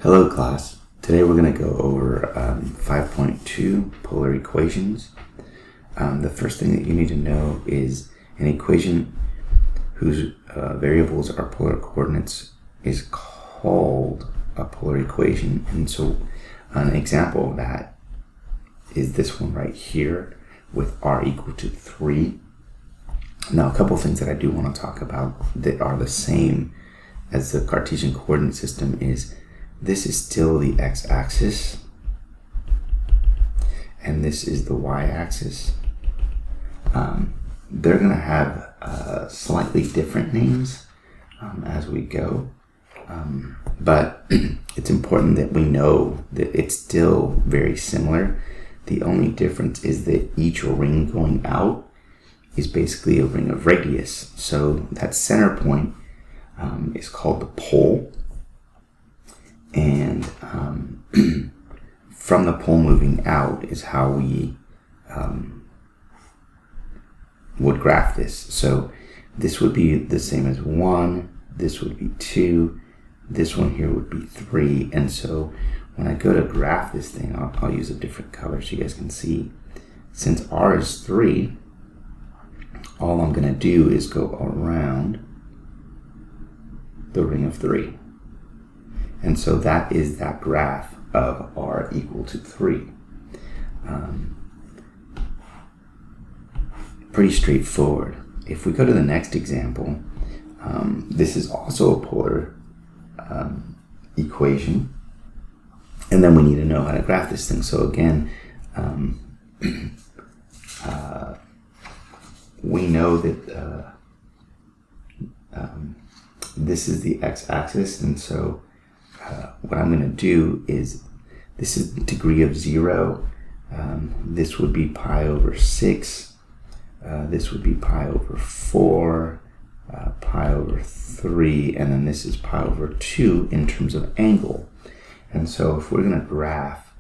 Hello class. Today we're going to go over 5.2 polar equations. The first thing that you need to know is an equation whose variables are polar coordinates is called a polar equation. And so an example of that is this one right here with r equal to 3. Now a couple of things that I do want to talk about that are the same as the Cartesian coordinate system is this is still the x-axis, and this is the y-axis. They're going to have slightly different names as we go, but it's important that we know that it's still very similar. The only difference is that each ring going out is basically a ring of radius. So that center point is called the pole. And from the pole moving out is how we would graph this. So this would be the same as 1, this would be 2, this one here would be 3. And so when I go to graph this thing, I'll use a different color so you guys can see. Since r is 3, all I'm going to do is go around the ring of 3. And so that is that graph of r equal to 3. Pretty straightforward. If we go to the next example, this is also a polar equation. And then we need to know how to graph this thing. So again, we know that this is the x-axis, and so what I'm going to do is, this is the degree of 0. This would be pi over 6. This would be pi over 4, pi over 3, and then this is pi over 2 in terms of angle. And so if we're going to graph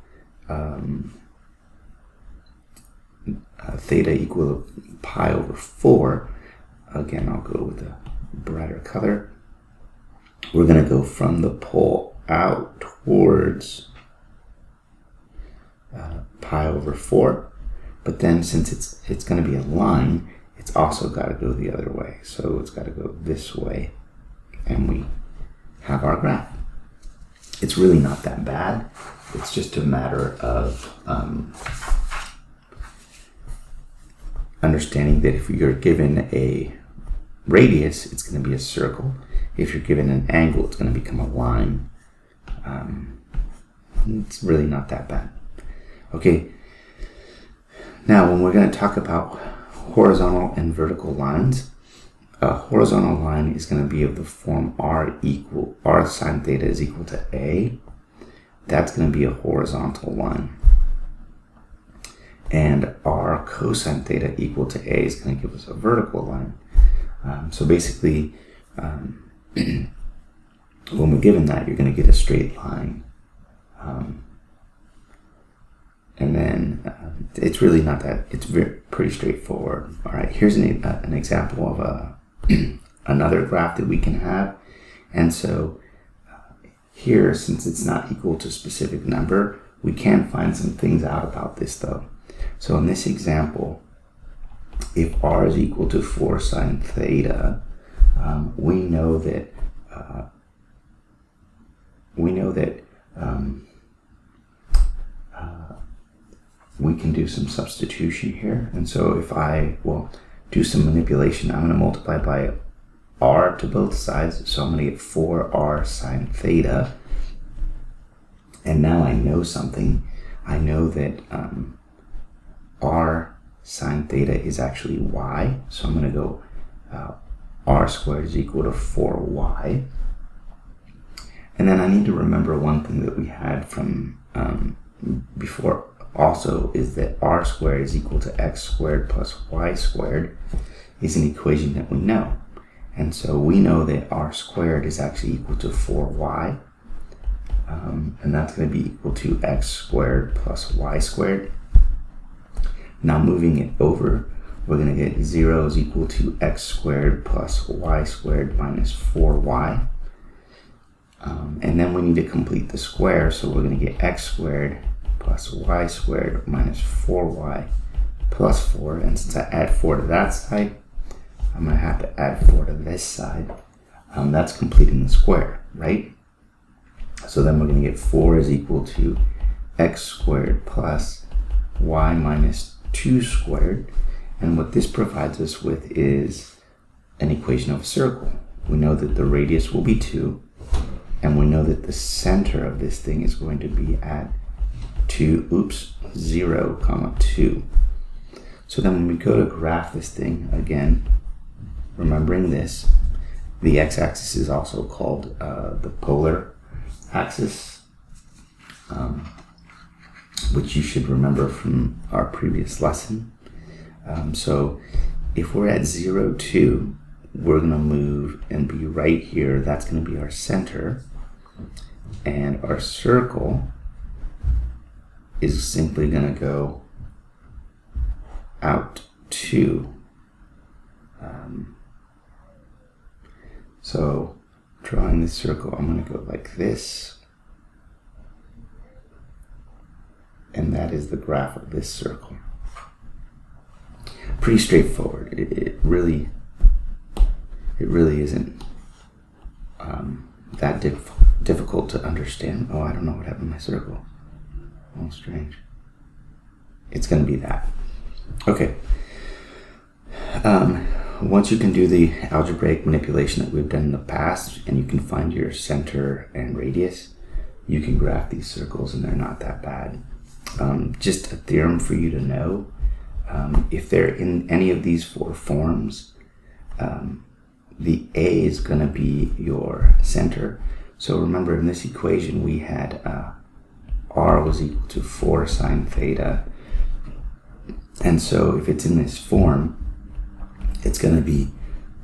theta equal to pi over 4, again, I'll go with a brighter color. We're going to go from the pole out towards pi over 4, but then since it's going to be a line, it's also got to go the other way. So it's got to go this way, and we have our graph. It's really not that bad. It's just a matter of understanding that if you're given a radius, it's going to be a circle. If you're given an angle, it's going to become a line. It's really not that bad. Okay, now when we're going to talk about horizontal and vertical lines, a horizontal line is going to be of the form r sine theta is equal to a. That's going to be a horizontal line. And r cosine theta equal to a is going to give us a vertical line. So basically, when we're given that, you're going to get a straight line. And then it's really not that, it's pretty straightforward. All right, here's an example of another graph that we can have. And so here, since it's not equal to a specific number, we can find some things out about this though. So in this example, if r is equal to 4 sine theta, we know that we can do some substitution here. And so if I will do some manipulation, I'm going to multiply by r to both sides. So I'm going to get 4r sine theta. And now I know something. I know that r sine theta is actually y. So I'm going to go r squared is equal to 4y. And then I need to remember one thing that we had from before also, is that r squared is equal to x squared plus y squared is an equation that we know. And so we know that r squared is actually equal to 4y. And that's going to be equal to x squared plus y squared. Now moving it over, we're going to get 0 is equal to x squared plus y squared minus 4y. And then we need to complete the square, so we're going to get x squared plus y squared minus 4y plus 4. And since I add 4 to that side, I'm going to have to add 4 to this side. That's completing the square, right? So then we're going to get 4 is equal to x squared plus y minus 2 squared. And what this provides us with is an equation of a circle. We know that the radius will be 2, and we know that the center of this thing is going to be at 0, comma 2. So then when we go to graph this thing, again, remembering this, the x-axis is also called the polar axis, which you should remember from our previous lesson. So if we're at 0, 2, we're going to move and be right here. That's going to be our center. And our circle is simply going to go out 2. So drawing this circle, I'm going to go like this. And that is the graph of this circle. Pretty straightforward. It really isn't that difficult to understand. Oh, I don't know what happened to my circle. Oh, strange. It's going to be that. Okay. Once you can do the algebraic manipulation that we've done in the past, and you can find your center and radius, you can graph these circles, and they're not that bad. Just a theorem for you to know. If they're in any of these 4 forms, the A is going to be your center. So remember, in this equation, we had R was equal to 4 sine theta. And so if it's in this form, it's going to be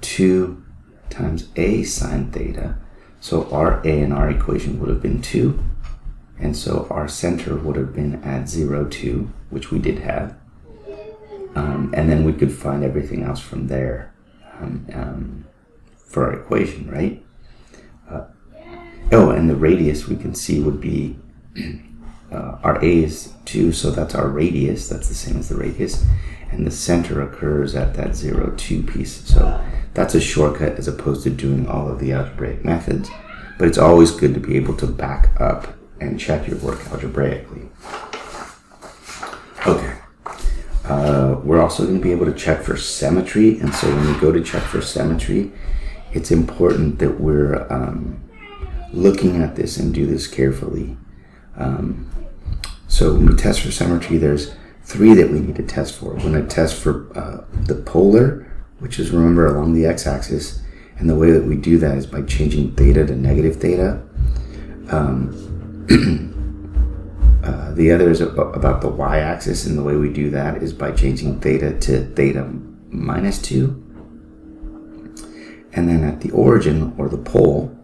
2 times A sine theta. So our A in our equation would have been 2. And so our center would have been at 0, 2, which we did have. And then we could find everything else from there for our equation, right? And the radius we can see would be, our A is 2, so that's our radius. That's the same as the radius. And the center occurs at that 0, 2 piece. So that's a shortcut as opposed to doing all of the algebraic methods. But it's always good to be able to back up and check your work algebraically. Okay. We're also going to be able to check for symmetry. And so when we go to check for symmetry, it's important that we're looking at this and do this carefully. So when we test for symmetry, there's 3 that we need to test for. We're going to test for the polar, which is, remember, along the x-axis. And the way that we do that is by changing theta to negative theta. The other is about the y-axis, and the way we do that is by changing theta to theta minus 2. And then at the origin, or the pole,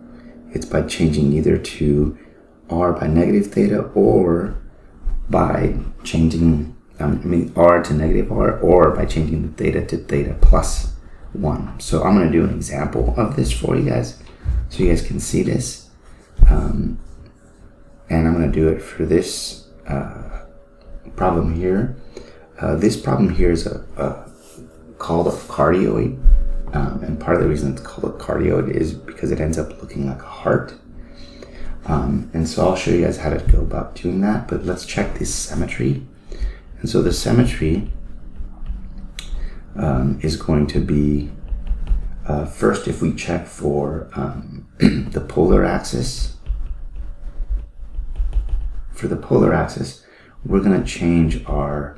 it's by changing either to r by negative theta or by changing r to negative r, or by changing the theta to theta plus 1. So I'm going to do an example of this for you guys so you guys can see this. And I'm going to do it for this problem here. This problem here is called a cardioid. And part of the reason it's called a cardioid is because it ends up looking like a heart. And so I'll show you guys how to go about doing that, but let's check this symmetry. And so the symmetry is going to be, first, if we check for the polar axis. For the polar axis, we're going to change our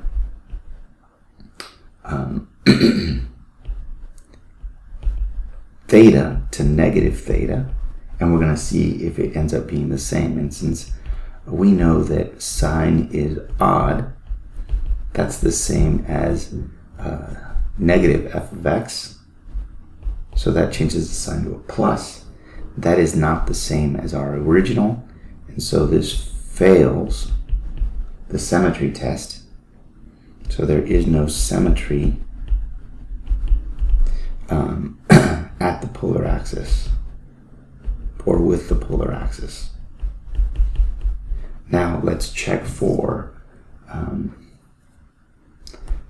theta to negative theta, and we're going to see if it ends up being the same. And since we know that sine is odd, that's the same as negative f of x, so that changes the sign to a plus. That is not the same as our original, and so this fails the symmetry test. So there is no symmetry at the polar axis. or with the polar axis. Now let's check for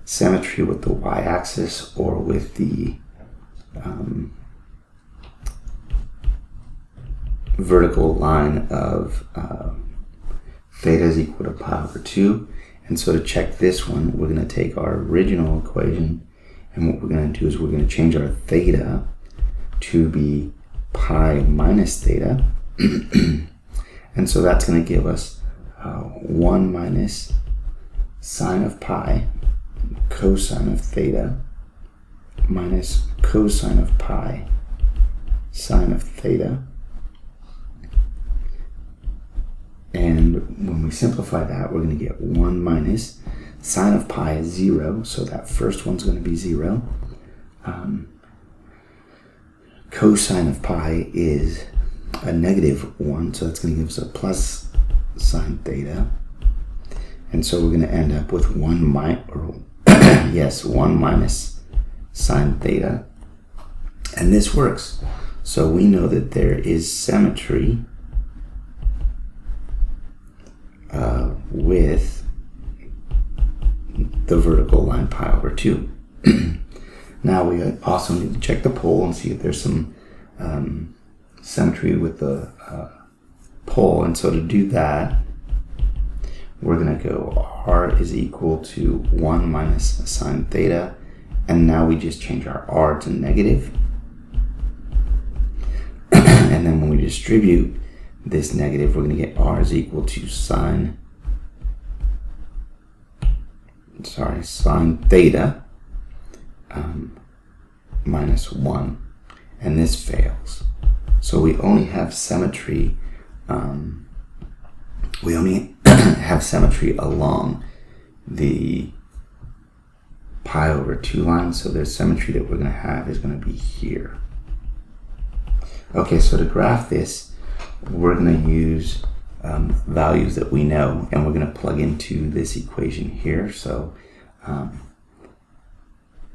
symmetry with the y-axis or with the vertical line of theta is equal to pi over 2. And so to check this one, we're going to take our original equation, and what we're going to do is we're going to change our theta to be pi minus theta. And so that's going to give us 1 minus sine of pi cosine of theta minus cosine of pi sine of theta. And when we simplify that, we're going to get 1 minus sine of pi is 0, so that first one's going to be 0. Cosine of pi is a -1, so that's going to give us a plus sine theta. And so we're going to end up with 1 minus sine theta. And this works. So we know that there is symmetry with the vertical line pi over 2. Now we also need to check the pole and see if there's some symmetry with the pole. And so to do that, we're going to go r is equal to 1 minus sine theta. And now we just change our r to negative. And then when we distribute this negative, we're going to get r is equal to sine theta minus 1, and this fails. So we only have symmetry. We only have symmetry along the pi over 2 line. So the symmetry that we're going to have is going to be here. Okay, so to graph this, we're going to use values that we know, and we're going to plug into this equation here. So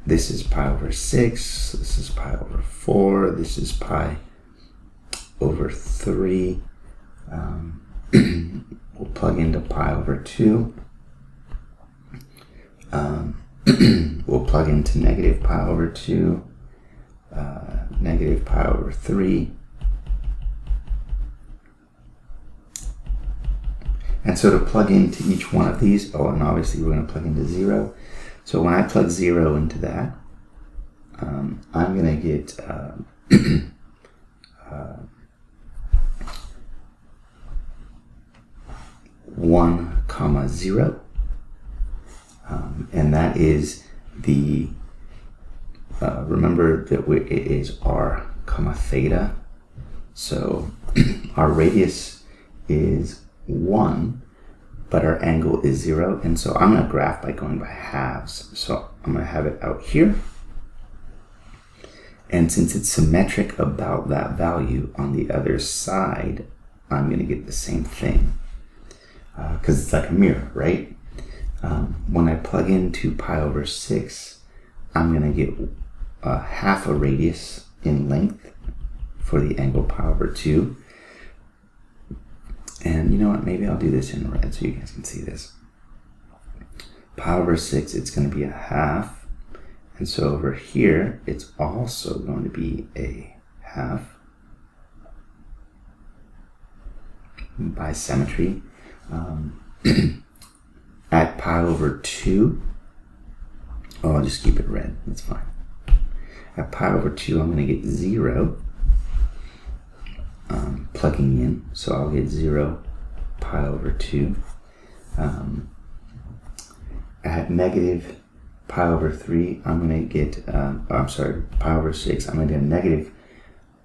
this is pi over 6, this is pi over 4, this is pi over 3. We'll plug into pi over 2. We'll plug into negative pi over 2, negative pi over 3. And so to plug into each one of these, and obviously we're going to plug into 0. So when I plug 0 into that, I'm going to get 1, 0. And that is the, remember that it is r, theta. So our radius is 1, but our angle is 0. And so I'm going to graph by going by halves. So I'm going to have it out here. And since it's symmetric about that value on the other side, I'm going to get the same thing. Because it's like a mirror, right? When I plug into pi over 6, I'm going to get half a radius in length for the angle pi over 2. And you know what? Maybe I'll do this in red so you guys can see this. Pi over 6, it's going to be a half. And so over here, it's also going to be a half by symmetry. At pi over 2, I'll just keep it red, that's fine. At pi over 2, I'm going to get 0 plugging in, so I'll get 0 pi over 2. At negative pi over 3, I'm going to get, pi over 6, I'm going to get a negative,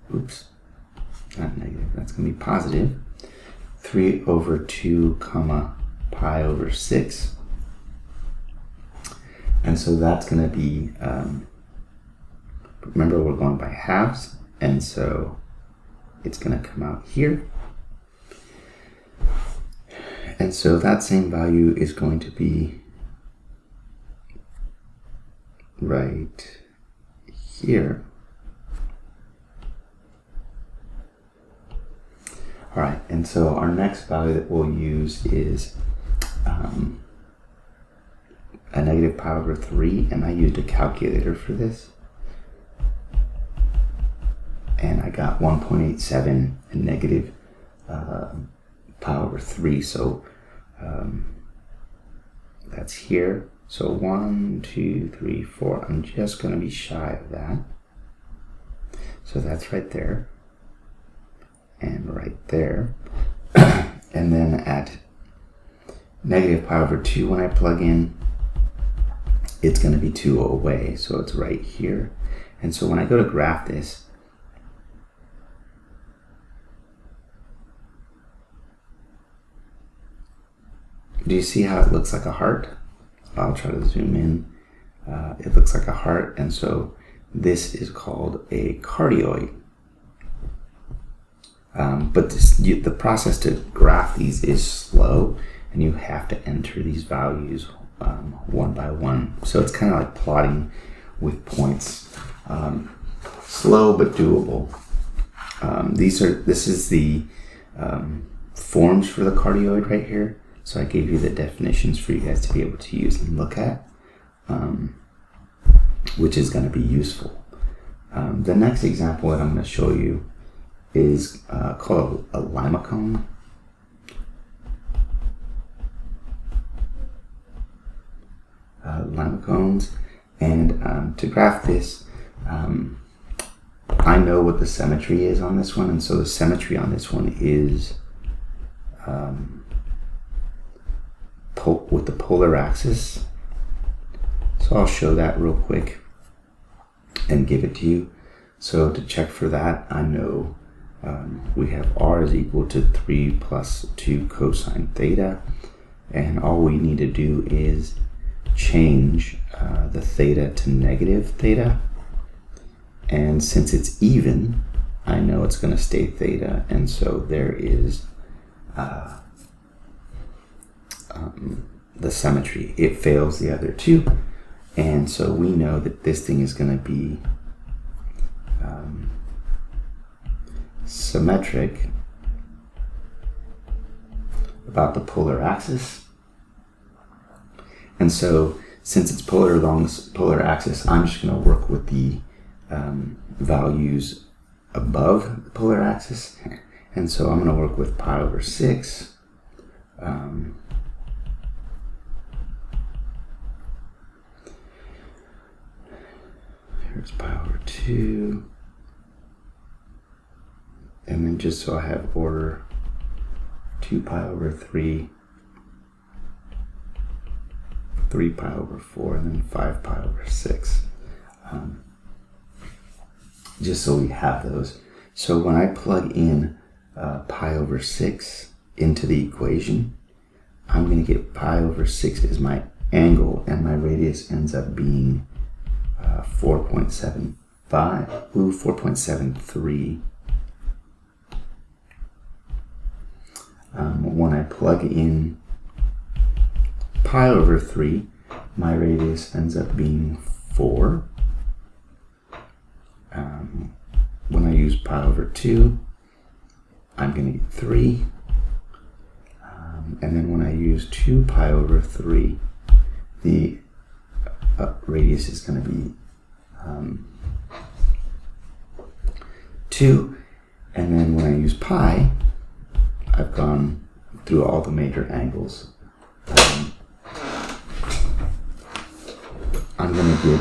not negative, that's going to be positive, 3 over 2 comma pi over 6. And so that's going to be, remember we're going by halves, and so it's going to come out here. And so that same value is going to be right here. All right, and so our next value that we'll use is a negative pi over 3, and I used a calculator for this. And I got 1.87 and negative pi over 3, so that's here. So 1, 2, 3, 4. I'm just going to be shy of that. So that's right there. And right there. And then at negative pi over 2, when I plug in, it's going to be 2 away. So it's right here. And so when I go to graph this, do you see how it looks like a heart? I'll try to zoom in. It looks like a heart, and so this is called a cardioid. But the process to graph these is slow, and you have to enter these values one by one. So it's kind of like plotting with points. Slow but doable. This is the forms for the cardioid right here. So I gave you the definitions for you guys to be able to use and look at, which is going to be useful. The next example that I'm going to show you is called a limacone. Limacones. And to graph this, I know what the symmetry is on this one, and so the symmetry on this one is with the polar axis. So I'll show that real quick and give it to you. So to check for that, I know we have r is equal to 3 plus 2 cosine theta, and all we need to do is change the theta to negative theta, and since it's even, I know it's going to stay theta, and so there is the symmetry. It fails the other two, and so we know that this thing is going to be symmetric about the polar axis. And so since it's polar along the polar axis, I'm just going to work with the values above the polar axis. And so I'm going to work with pi over 6. Here's pi over 2. And then just so I have order, 2 pi over 3, 3 pi over 4, and then 5 pi over 6. Just so we have those. So when I plug in pi over 6 into the equation, I'm going to get pi over 6 as my angle, and my radius ends up being 4.73. When I plug in pi over 3, my radius ends up being 4. When I use pi over 2, I'm going to get 3. And then when I use 2 pi over 3, the radius is going to be 2. And then when I use pi, I've gone through all the major angles. I'm going to get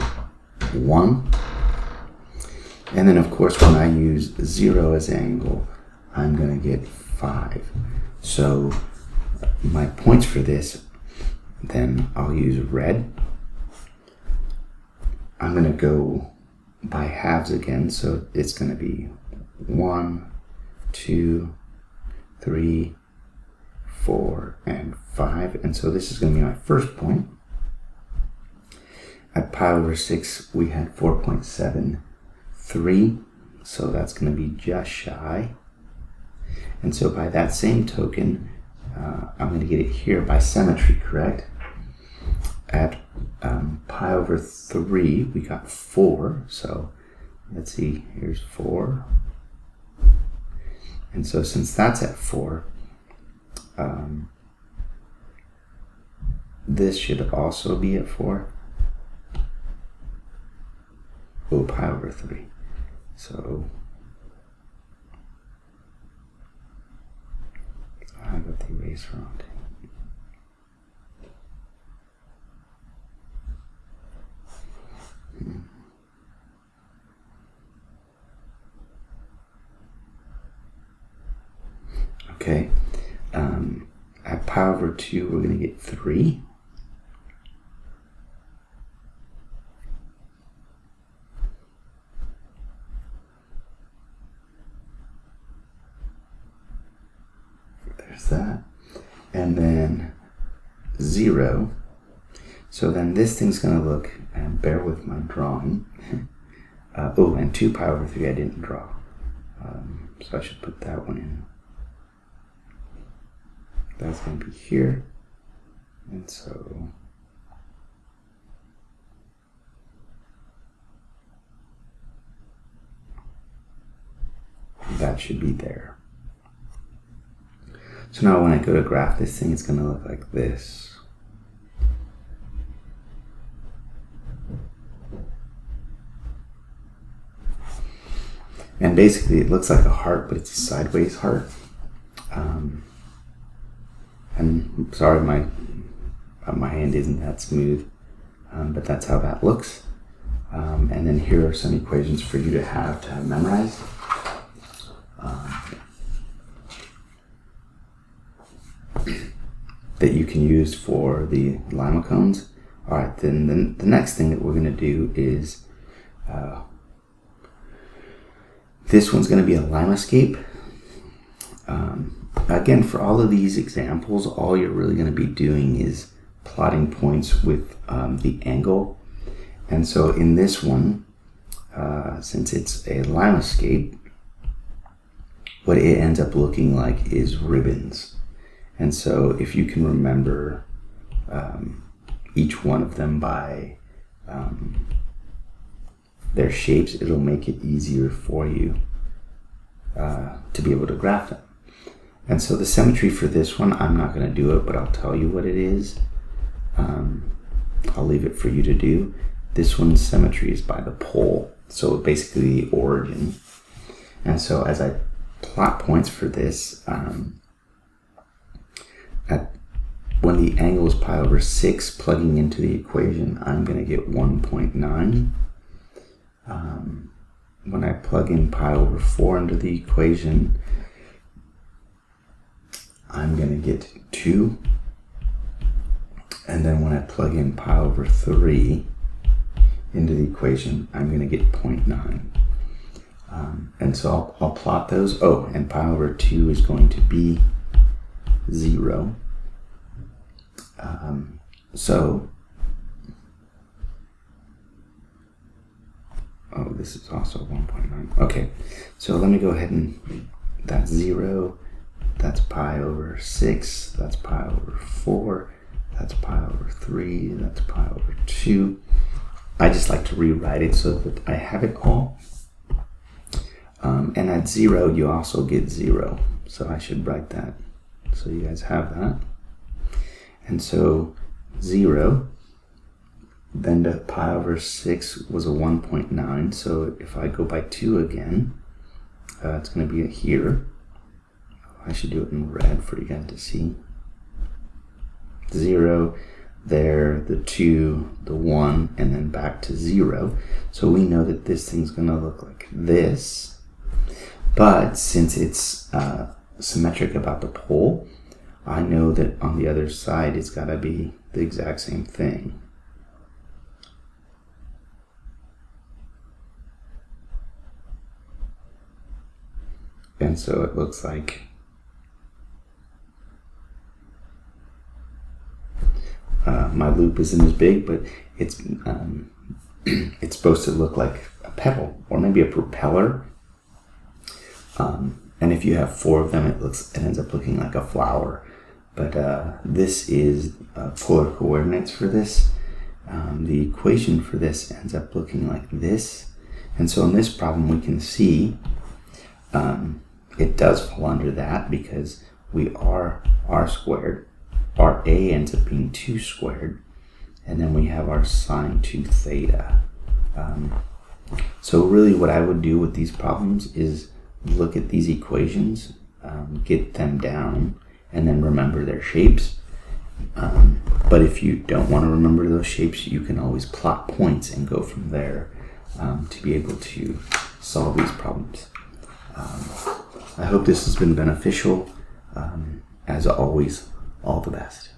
1. And then, of course, when I use 0 as angle, I'm going to get 5. So my points for this, then I'll use red. I'm going to go by halves again, so it's going to be 1, 2, 3, 4, and 5. And so this is going to be my first point. At pi over 6, we had 4.73, so that's going to be just shy. And so by that same token, I'm going to get it here by symmetry, correct? At pi over 3, we got 4, so let's see, here's 4. And so since that's at 4, this should also be at 4. Oh, pi over 3. So I got the eraser on it. Okay, at pi over 2, we're going to get 3. There's that. And then 0. So then this thing's going to look, and bear with my drawing. Oh, and 2 pi over 3 I didn't draw. So I should put that one in. That's going to be here. And so that should be there. So now when I go to graph this thing, it's going to look like this. And basically it looks like a heart, but it's a sideways heart. And sorry, my hand isn't that smooth, but that's how that looks. And then here are some equations for you to have memorized. That you can use for the lima cones. All right, then the next thing that we're going to do is this one's going to be a limescape. Again, for all of these examples, all you're really going to be doing is plotting points with the angle. And so in this one, since it's a limescape, what it ends up looking like is ribbons. And so if you can remember each one of them by their shapes, it'll make it easier for you to be able to graph them. And so the symmetry for this one, I'm not going to do it, but I'll tell you what it is. I'll leave it for you to do. This one's symmetry is by the pole, so basically the origin. And so as I plot points for this, when the angle is pi over 6, plugging into the equation, I'm going to get 1.9. When I plug in pi over 4 into the equation, I'm going to get 2. And then when I plug in pi over 3 into the equation, I'm going to get 0.9. And so I'll plot those. Oh, and pi over 2 is going to be 0. Oh, this is also 1.9. Okay, so let me go ahead and, that's 0. That's pi over 6. That's pi over 4. That's pi over 3. That's pi over 2. I just like to rewrite it so that I have it all. And at 0, you also get 0. So I should write that so you guys have that. And so 0, then the pi over 6 was a 1.9. So if I go by 2 again, it's going to be here. I should do it in red for you guys to see. 0, there, the 2, the 1, and then back to 0. So we know that this thing's going to look like this. But since it's symmetric about the pole, I know that on the other side it's got to be the exact same thing. And so it looks like my loop isn't as big, but it's it's supposed to look like a pedal or maybe a propeller. And if you have 4 of them, it ends up looking like a flower. But this is polar coordinates for this. The equation for this ends up looking like this. And so in this problem, we can see it does fall under that because we are r squared. Our a ends up being 2 squared. And then we have our sine 2 theta. So really what I would do with these problems is look at these equations, get them down, and then remember their shapes. But if you don't want to remember those shapes, you can always plot points and go from there to be able to solve these problems. I hope this has been beneficial. As always, all the best.